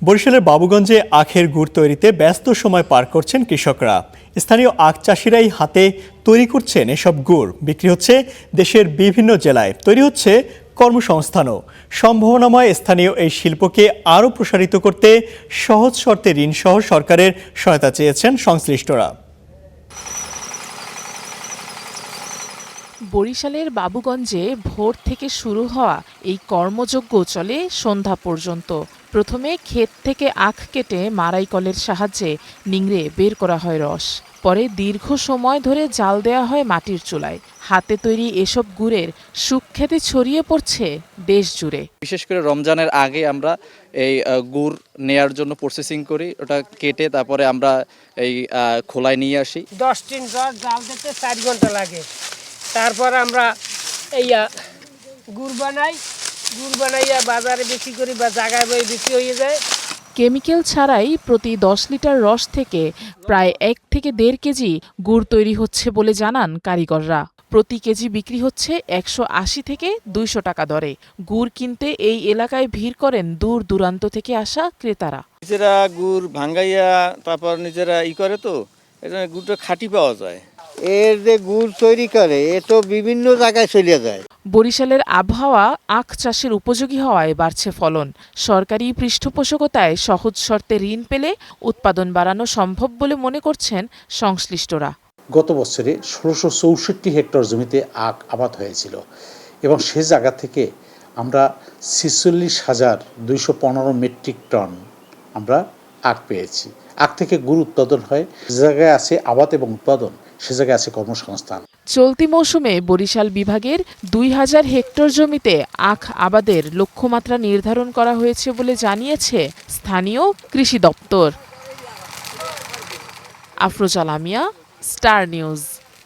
বরিশালের বাবুগঞ্জে আখের গুড় তৈরিতে ব্যস্ত সময় পার করছেন কৃষকরা। স্থানীয় আখ চাষিরাই হাতে তৈরি করছেন এসব গুড়। বিক্রি হচ্ছে দেশের বিভিন্ন জেলায়। তৈরি হচ্ছে কর্মসংস্থানও। সম্ভাবনাময় স্থানীয় এই শিল্পকে আরও প্রসারিত করতে সহজ শর্তে ঋণসহ সরকারের সহায়তা চেয়েছেন সংশ্লিষ্টরা। বরিশালের বাবুগঞ্জে ভোর থেকে শুরু হওয়া এই কর্মযজ্ঞ চলে সন্ধ্যা পর্যন্ত। প্রথমে ক্ষেত থেকে আখ কেটে মাড়াই কলের সাহায্যে নিংড়ে বের করা হয় রস। পরে দীর্ঘ সময় ধরে জাল দেওয়া হয় মাটির চুলায়। হাতে তৈরি এসব গুড়ের সুখ্যাতি ছড়িয়ে পড়ছে দেশ জুড়ে। বিশেষ করে রমজানের আগে আমরা এই গুড় নেয়ার জন্য প্রসেসিং করি, ওটা কেটে তারপরে আমরা এই খোলায় নিয়ে আসি। 10 টিন রস জাল দিতে 4 ঘন্টা লাগে। তারপর আমরা এই গুড় বানাইয়া বাজারে বিক্রি করি বা জায়গায় বই বিক্রি হয়ে যায়। কেমিক্যাল ছাড়াই প্রতি 10 লিটার রস থেকে প্রায় 1 থেকে 1.5 কেজি গুড় তৈরি হচ্ছে বলে জানান কারিগররা। প্রতি কেজি বিক্রি হচ্ছে 180 থেকে 200 টাকা দরে। গুড় কিনতে এই এলাকায় ভিড় করেন দূর দূরান্ত থেকে আসা ক্রেতারা। নিজেরা গুড় ভাঙ্গাইয়া তারপর নিজেরা করে, তো এটা গুড়টা খাঁটি পাওয়া যায়। এর যে গুড় তৈরি করে এ তো বিভিন্ন জায়গায় চলে যায়। বরিশালের আবহাওয়া আখ চাষের উপযোগী হওয়ায় বাড়ছে ফলন। সরকারি পৃষ্ঠপোষকতায় সহজ শর্তে ঋণ পেলে উৎপাদন বাড়ানো সম্ভব বলে মনে করছেন সংশ্লিষ্টরা। গত বছরে ১৬৬৪ হেক্টর জমিতে আখ আবাদ হয়েছিল এবং সে জায়গা থেকে আমরা ৪৬,২১৫ মেট্রিক টন আমরা আখ পেয়েছি। আখ থেকে গুড় উৎপাদন হয়। যে জায়গায় আছে আবাদ এবং উৎপাদন, সে জায়গায় আছে কর্মসংস্থান। চলতি মৌসুমে বরিশাল বিভাগের ২০০০ হেক্টর জমিতে আখ আবাদের লক্ষ্যমাত্রা নির্ধারণ করা হয়েছে বলে জানিয়েছে স্থানীয় কৃষি দপ্তর। Afroza Lamia, star news.